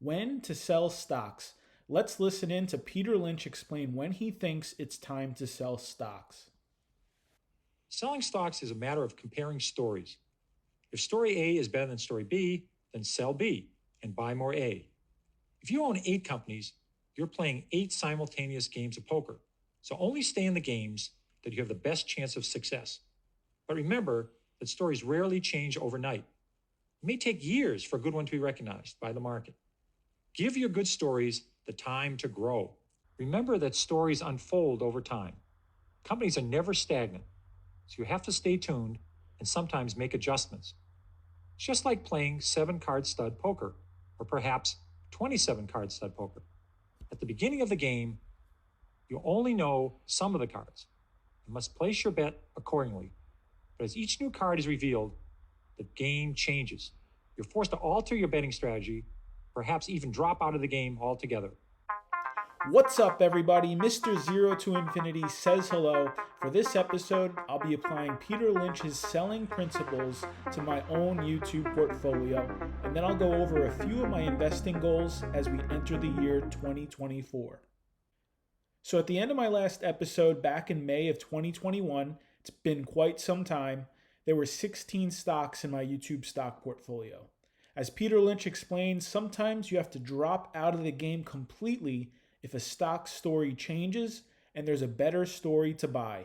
When to sell stocks. Let's listen in to Peter Lynch explain when he thinks it's time to sell stocks. Selling stocks is a matter of comparing stories. If story A is better than story B, then sell B and buy more A. If you own 8 companies, you're playing 8 simultaneous games of poker. So only stay in the games that you have the best chance of success. But remember that stories rarely change overnight. It may take years for a good one to be recognized by the market. Give your good stories the time to grow. Remember that stories unfold over time. Companies are never stagnant, so you have to stay tuned and sometimes make adjustments. It's just like playing 7-card stud poker, or perhaps 27-card stud poker. At the beginning of the game, you only know some of the cards. You must place your bet accordingly. But as each new card is revealed, the game changes. You're forced to alter your betting strategy, perhaps even drop out of the game altogether. What's up, everybody? Mr. Zero to Infinity says hello. For this episode, I'll be applying Peter Lynch's selling principles to my own YouTube portfolio, and then I'll go over a few of my investing goals as we enter the year 2024. So at the end of my last episode back in May of 2021, it's been quite some time, there were 16 stocks in my YouTube stock portfolio. As Peter Lynch explains, sometimes you have to drop out of the game completely if a stock story changes and there's a better story to buy.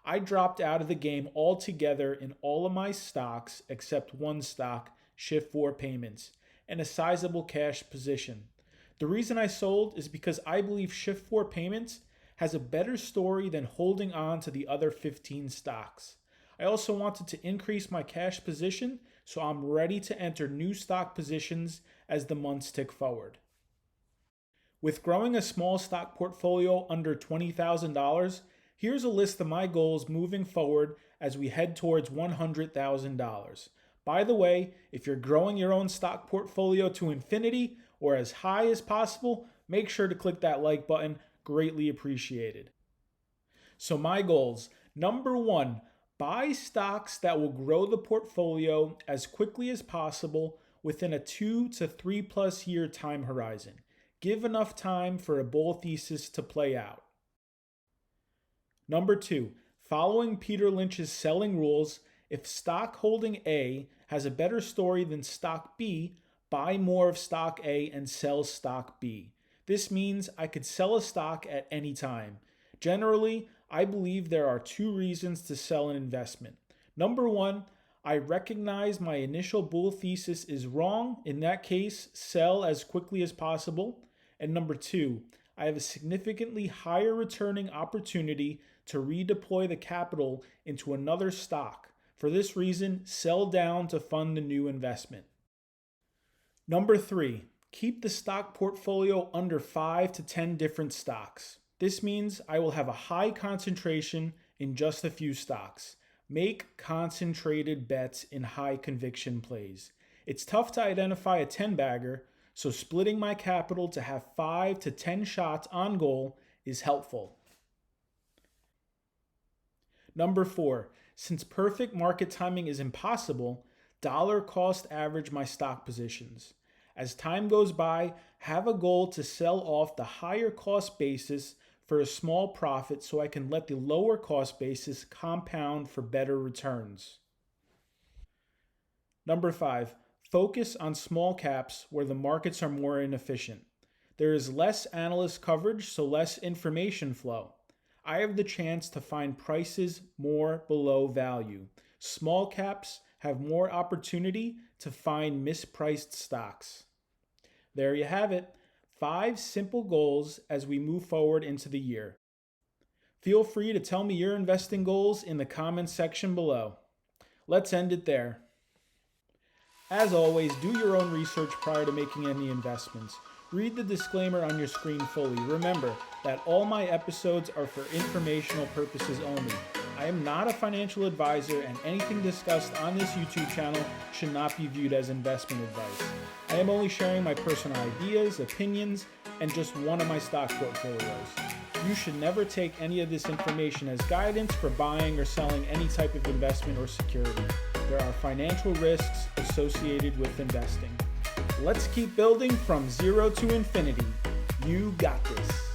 I dropped out of the game altogether in all of my stocks except one stock, Shift4 Payments, and a sizable cash position. The reason I sold is because I believe Shift4 Payments has a better story than holding on to the other 15 stocks. I also wanted to increase my cash position, so I'm ready to enter new stock positions as the months tick forward. With growing a small stock portfolio under $20,000, here's a list of my goals moving forward as we head towards $100,000. By the way, if you're growing your own stock portfolio to infinity or as high as possible, make sure to click that like button. Greatly appreciated. So my goals. Number 1, buy stocks that will grow the portfolio as quickly as possible within a 2 to 3 plus year time horizon. Give enough time for a bull thesis to play out. Number 2, following Peter Lynch's selling rules, if stock holding A has a better story than stock B, buy more of stock A and sell stock B. This means I could sell a stock at any time. Generally, I believe there are 2 reasons to sell an investment. Number 1, I recognize my initial bull thesis is wrong. In that case, sell as quickly as possible. And number 2, I have a significantly higher returning opportunity to redeploy the capital into another stock. For this reason, sell down to fund the new investment. Number 3, keep the stock portfolio under 5 to 10 different stocks. This means I will have a high concentration in just a few stocks. Make concentrated bets in high conviction plays. It's tough to identify a 10-bagger, so splitting my capital to have 5 to 10 shots on goal is helpful. Number 4, since perfect market timing is impossible, dollar cost average my stock positions. As time goes by, have a goal to sell off the higher cost basis for a small profit so I can let the lower cost basis compound for better returns. Number 5, focus on small caps where the markets are more inefficient. There is less analyst coverage, so less information flow. I have the chance to find prices more below value. Small caps have more opportunity to find mispriced stocks. There you have it. 5 simple goals as we move forward into the year. Feel free to tell me your investing goals in the comments section below. Let's end it there. As always, do your own research prior to making any investments. Read the disclaimer on your screen fully. Remember that all my episodes are for informational purposes only. I am not a financial advisor, and anything discussed on this YouTube channel should not be viewed as investment advice. I am only sharing my personal ideas, opinions, and just one of my stock portfolios. You should never take any of this information as guidance for buying or selling any type of investment or security. There are financial risks associated with investing. Let's keep building from zero to infinity. You got this.